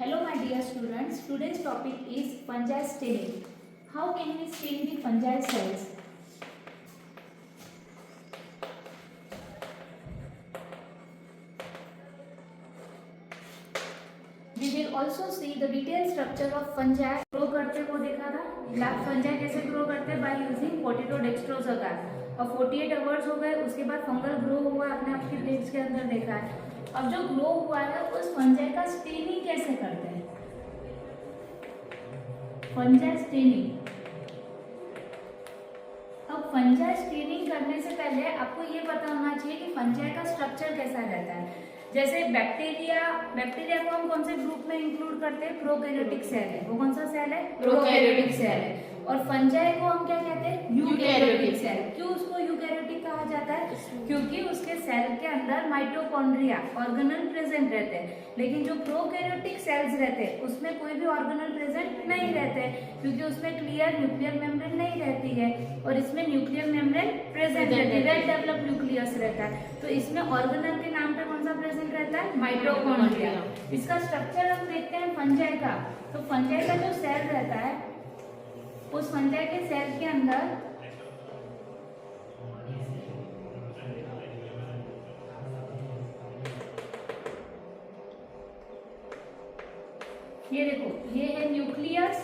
Hello my dear students, today's topic is fungi staining. How can we stain the fungi cells? We will also see the detailed structure of fungi. Grow करते वो देखा था, lab fungi कैसे grow करते हैं by using पोटेटोडेक्स्ट्रोज अगार। और 48 hours हो गए, उसके बाद फंगल ग्रो हुआ अपने आपकी प्लेट्स के अंदर देखा है। अब जो ग्रो हुआ है उस फंजाई का स्टेनिंग कैसे करते हैं? Fungi staining. अब फंजाई स्टेनिंग करने से पहले आपको ये पता होना चाहिए कि फंजाई का स्ट्रक्चर कैसा रहता है। जैसे बैक्टीरिया को हम कौन से ग्रुप में इंक्लूड करते हैं? प्रोकैरियोटिक सेल है। वो कौन सा सेल है? प्रोकैरियोटिक सेल है। और फंजाई को हम क्या कहते हैं? Eukaryotic cell. क्यों उसको यूकैरियोटिक कहा जाता है? क्योंकि उसके सेल के अंदर माइटोकॉन्ड्रिया ऑर्गेनल प्रेजेंट रहते हैं। लेकिन जो प्रोकैरियोटिक सेल्स रहते हैं उसमें कोई भी ऑर्गेनल प्रेजेंट नहीं रहते, क्योंकि उसमें क्लियर न्यूक्लियर मेम्ब्रेन नहीं रहती है और इसमें न्यूक्लियर मेम्ब्रेन प्रेजेंट रहती है, वेल डेवलप्ड न्यूक्लियस रहता है। तो इसमें ऑर्गेनल के नाम पे कौन सा प्रेजेंट रहता है? माइटोकॉन्ड्रिया। इसका स्ट्रक्चर हम देखते हैं फंजाई का। तो फंजाई का जो सेल रहता है उस फंजाई के सेल के अंदर ये देखो, ये है न्यूक्लियस,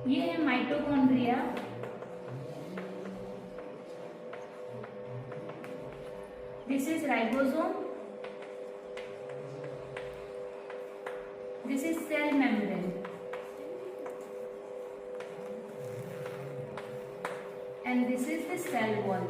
ये है mitochondria, this is ribosome, this is cell membrane and this is the cell wall.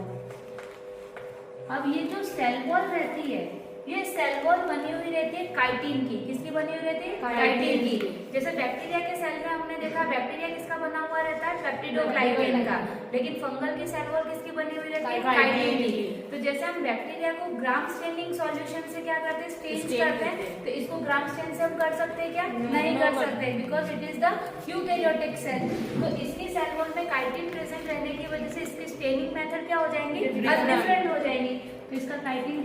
अब ये जो सेल वॉल रहती है, ये सेल वॉल बनी हुई रहती है काइटिन की। किसकी बनी हुई रहती है? काइटिन की। जैसे बैक्टीरिया के सेल में हमने देखा, बैक्टीरिया किसका बना हुआ रहता है? पेप्टिडोग्लाइकेन का। लेकिन फंगल की सेल वॉल किसकी बनी हुई रहती है? काइटिन की। तो जैसे हम बैक्टीरिया को ग्राम स्टेनिंग सॉल्यूशन से क्या करते हैं? स्टेन करते हैं। तो इसको ग्राम स्टेन से हम कर सकते हैं क्या? नहीं कर सकते, because it is the eukaryotic cell. तो इसकी सेल वॉल में काइटिन प्रेजेंट रहने की वजह से इसकी स्टेनिंग मेथड क्या हो जाएंगी? डिफरेंट हो जाएंगी। तो इसका काइटिन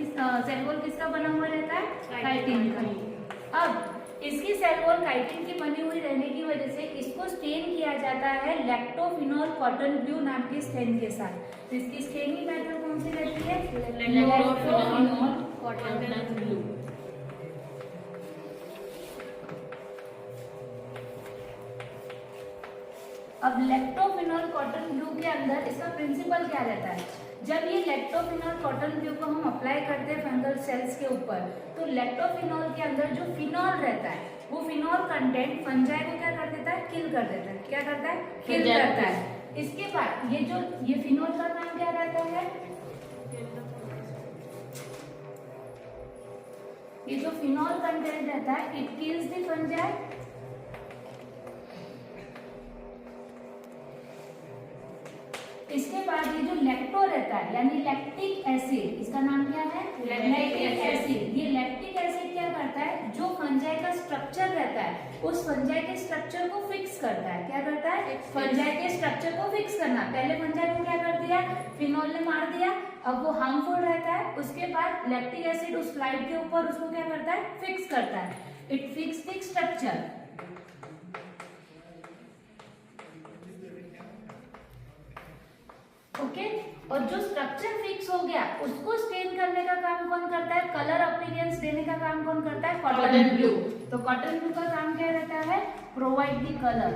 सेल वॉल किसका बना हुआ रहता है? काइटिन का। अब इसकी सेल वॉल काइटिन की बनी हुई रहने की वजह से इसको स्टेन किया जाता है लैक्टोफिनॉल कॉटन ब्लू नाम की स्टेन के साथ। तो इसकी स्टेनिंग मेथड कौन सी रहती है? लैक्टोफिनॉल कॉटन ब्लू। अब लैक्टोफिनॉल कॉटन ब्लू के अंदर इसका प्रिंसिपल क्या रहता है? जब ये लैक्टोफिनॉल कॉटन ब्लू को हम अप्लाई करते हैं फंगल सेल्स के ऊपर, तो लैक्टोफिनॉल के अंदर जो फिनॉल रहता है वो फिनॉल कंटेंट फंजाई को क्या कर देता है? किल कर देता है। क्या करता है? किल करता है। इसके बाद ये फिनॉल का नाम क्या रहता है? ये जो फिनॉल कंटेंट रहता है इट किल्स द फंजाई। इसके बाद ये जो लैक्टो रहता है यानी लैक्टिक एसिड, इसका नाम क्या है? Lactic acid. ये लैक्टिक एसिड क्या करता है? जो फंजाई का स्ट्रक्चर रहता है उस फंजाई के स्ट्रक्चर को फिक्स करता है। क्या करता है? फंजाई के स्ट्रक्चर को फिक्स करना। पहले फंजाई को क्या कर दिया? फिनॉल ने मार दिया, अब वो हार्मफुल रहता है। उसके बाद लैक्टिक एसिड उस स्लाइड के ऊपर उसको क्या करता है? फिक्स करता है। It fix the structure. Okay और जो स्ट्रक्चर फिक्स हो गया उसको स्टेन करने का काम कौन करता है? कलर अपीयरेंस देने का काम कौन करता है? Cotton blue. तो कॉटन ब्लू का काम क्या रहता है? Provide the colour,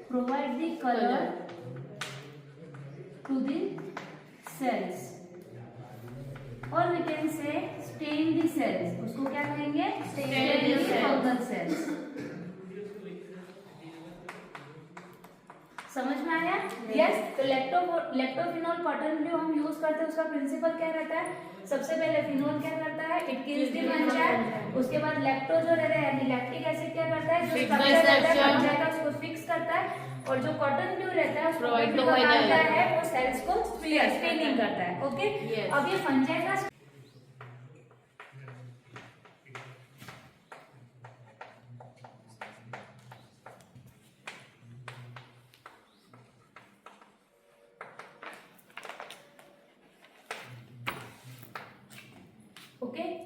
provide the colour to the cells, और we can say stain the cells. उसको क्या कहेंगे? Stain the fungal cells. समझ में आया? यस। तो लैक्टोफिनॉल कॉटन ब्लू हम यूज करते हैं, उसका प्रिंसिपल क्या रहता है? सबसे पहले फिनॉल क्या करता है? It kills the fungi. उसके बाद लैक्टो जो रहता है यानी लैक्टिक एसिड क्या करता है? जो स्ट्रक्चर रहता है फंजाई का उसको फिक्स करता है, और जो कॉटन ब्लू रहता है उसको काम क्या है? वो सेल्स को स्टेनिंग करता है। ओके अब ये फंजाई का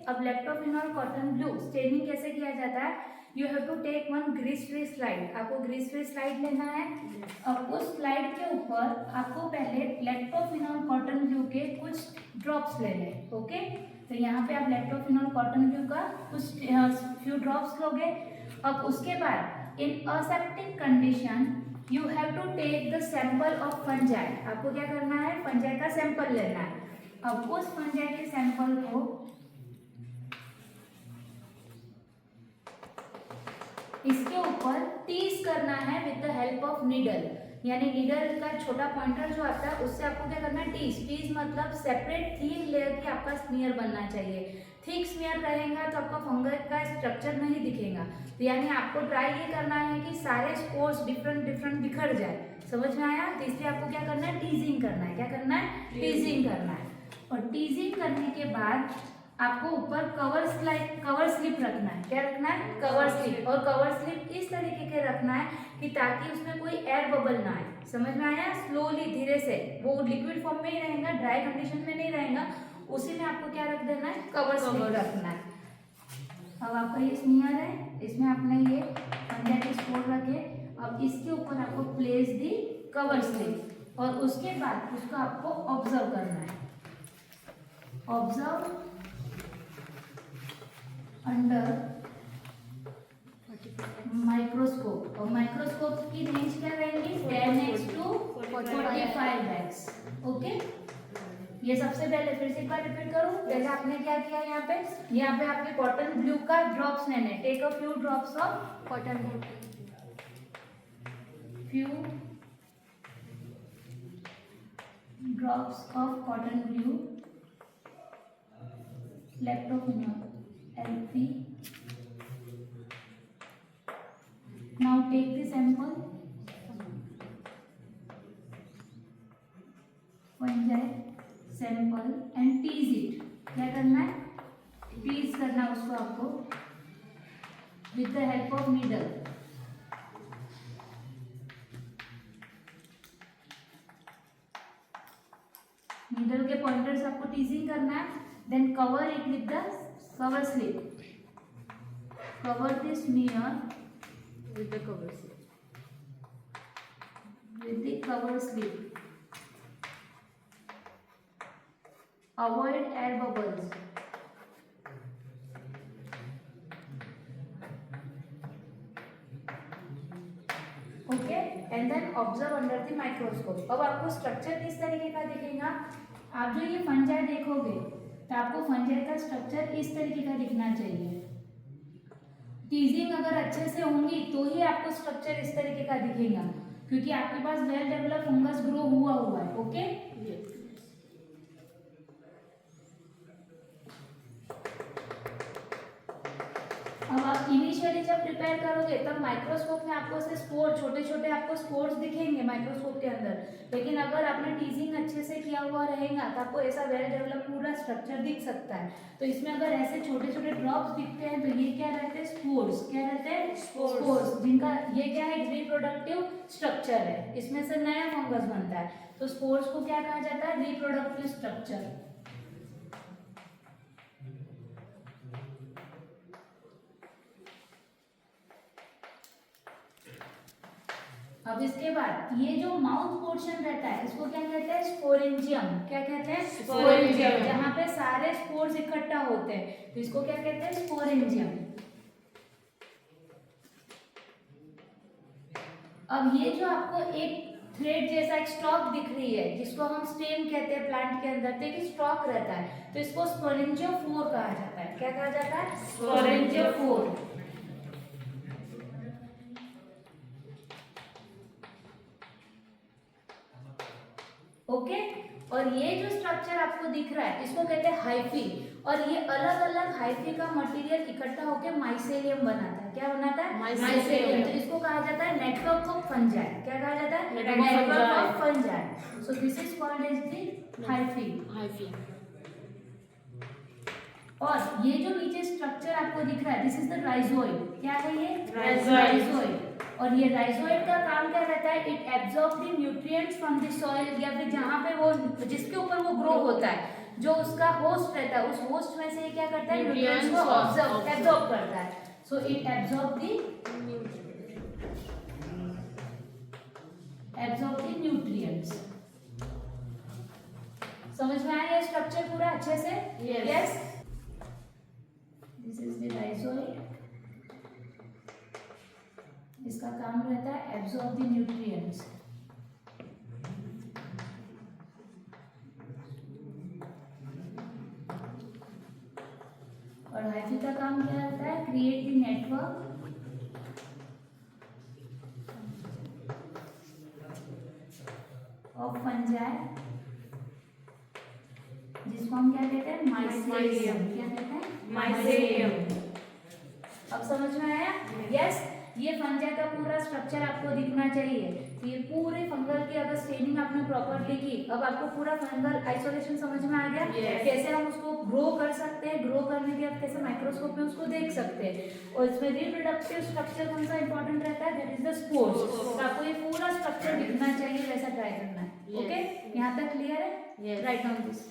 अब लैक्टोफिनॉल कॉटन ब्लू स्टेनिंग कैसे किया जाता है? You have to take one grease free slide, आपको ग्रीस फ्री स्लाइड लेना है। अब उस स्लाइड के ऊपर आपको पहले लैक्टोफिनॉल कॉटन ब्लू के कुछ ड्रॉप्स लेने हैं, ओके। तो यहाँ पे आप लैक्टोफिनॉल कॉटन ब्लू का कुछ फ्यू ड्रॉप्स लोगे। अब उसके बाद in aseptic condition you have to take the sample of fungi, आपको क्या करना है? फंजाई का सैंपल लेना है। अब उस फंजाई के सैंपल को इसके ऊपर टीज करना है with the help of needle, यानी नीडल का छोटा पॉइंटर जो आता है उससे आपको क्या करना है? टीज मतलब सेपरेट थिन लेयर की आपका स्मीयर बनना चाहिए। थिक स्मीयर रहेगा तो आपका फंगस का स्ट्रक्चर नहीं दिखेगा। तो यानी आपको ट्राई ये करना है कि सारे स्पोर्स डिफरेंट बिखर जाए, समझ में आया? तो इसलिए आपको क्या करना है? टीजिंग करना है। क्या करना है? टीजिंग करना है। और टीजिंग करने के बाद आपको ऊपर कवर स्लिप रखना है। क्या रखना है? Cover slip. और कवर स्लिप इस तरीके के रखना है कि ताकि उसमें कोई एयर बबल ना आए, समझ में आया? स्लोली धीरे से, वो लिक्विड फॉर्म में ही रहेगा, ड्राई कंडीशन में नहीं रहेगा, उसी में आपको क्या रख देना है? कवर स्लिप रखना है। अब आपका ये स्मीयर है, इसमें आपने ये फंजाई के स्पोर रखे। अब इसके ऊपर आपको प्लेस दी कवर स्लिप और उसके बाद उसको आपको ऑब्जर्व करना है। Observe under microscope. और माइक्रोस्कोप की रेंज क्या रहेगी? 10x to 45x, okay. ये सबसे पहले फिर से एक बार रिपीट करूं। पहले आपने क्या किया? यहाँ पे आपके कॉटन ब्लू का ड्रॉप्स लेने, take a few drops of cotton blue, few drops of cotton blue, lactophenol LP. Now take the sample, fungi sample and tease it. क्या करना है? टीज करना है उसको आपको with the help of needle. Needle के pointer से आपको टीजिंग करना है। Then cover it with the cover slip, cover the smear with the cover slip. With the cover slip. Avoid air bubbles. Okay, and then observe under the microscope. अब आपको structure किस तरीके का दिखेगा? आप जो ये फंजाई देखोगे तो आपको फंजाई का स्ट्रक्चर इस तरीके का दिखना चाहिए। टीजिंग अगर अच्छे से होंगी तो ही आपको स्ट्रक्चर इस तरीके का दिखेगा, क्योंकि आपके पास वेल डेवलप फंगस ग्रो हुआ है, ओके। अब आप इनिशियली जब प्रिपेयर करोगे तब माइक्रोस्कोप में आपको से स्पोर छोटे आपको स्पोर्स दिखेंगे माइक्रोस्कोप के अंदर, लेकिन अगर आपने टीजिंग अच्छे से किया हुआ रहेगा तो आपको ऐसा वेल डेवलप पूरा स्ट्रक्चर दिख सकता है। तो इसमें अगर ऐसे छोटे ड्रॉप्स दिखते हैं तो ये क्या रहते हैं? स्पोर्स। क्या रहते हैं? स्पोर्स, जिनका ये क्या है? रिप्रोडक्टिव स्ट्रक्चर है, इसमें से नया फंगस बनता है। तो स्पोर्स को क्या कहा जाता है? Reproductive structure. अब इसके बाद ये जो माउथ पोर्शन रहता है इसको क्या कहते हैं? स्पोरेंजियम। क्या कहते हैं? स्पोरेंजियम। जहाँ पे सारे स्पोर्स इकट्ठा होते हैं तो इसको क्या कहते हैं? स्पोरेंजियम। अब ये जो आपको एक थ्रेड जैसा एक स्टॉक दिख रही है जिसको हम स्टेम कहते हैं प्लांट के अंदर, तो एक स्टॉक रहता है तो इसको स्पोरेंजियोफोर कहा जाता है। क्या कहा जाता है? स्पोरेंजियोफोर। ओके। और ये जो स्ट्रक्चर आपको दिख रहा है इसको कहते हैं हाइफी, और ये अलग अलग हाइफी का मटेरियल इकट्ठा होकर माइसेलियम बनाता है। क्या बनाता है? माइसेलियम। तो इसको कहा जाता है नेटवर्क ऑफ फंजाई। क्या कहा जाता है? Network of fungi. So this is called as the hyphae. और ये जो नीचे स्ट्रक्चर आपको दिख रहा है दिस इज द राइजोइड। क्या है ये? राइजोइड। और ये राइजोइड का काम क्या रहता है? It absorb the nutrients from the soil, या फिर जहाँ पे वो जिसके ऊपर वो ग्रो होता है जो उसका होस्ट रहता है, उस होस्ट में से ये क्या करता है, न्यूट्रिएंट्स को Nutrients एब्जॉर्ब करता है. So it absorb the nutrients. समझ में आया ये स्ट्रक्चर पूरा अच्छे से? Yes. This is the rhizoid. इसका काम रहता है एब्जॉर्ब द न्यूट्रिएंट्स. और हाइफी का काम क्या रहता है, create the network of fungi, जिसको हम क्या कहते हैं, माइसेरियम. क्या कहते हैं, Mycelium. अब समझ में आया? यस. ये फंजाई का पूरा स्ट्रक्चर आपको दिखना चाहिए. तो ये पूरे फंगल की अगर स्टेनिंग आपने प्रॉपर्ली की, अब आपको पूरा फंगल आइसोलेशन समझ में आ गया. Yes. कैसे हम उसको ग्रो कर सकते हैं, ग्रो करने के बाद कैसे माइक्रोस्कोप में उसको देख सकते हैं. और इसमें रिप्रोडक्टिव स्ट्रक्चर कौन सा इंपॉर्टेंट रहता है, दैट इज द स्पोर्स. तो आपको ये पूरा स्ट्रक्चर दिखना चाहिए, वैसा ट्राई करना है. Yes. ओके, यहाँ तक क्लियर है? Yes. Write down this.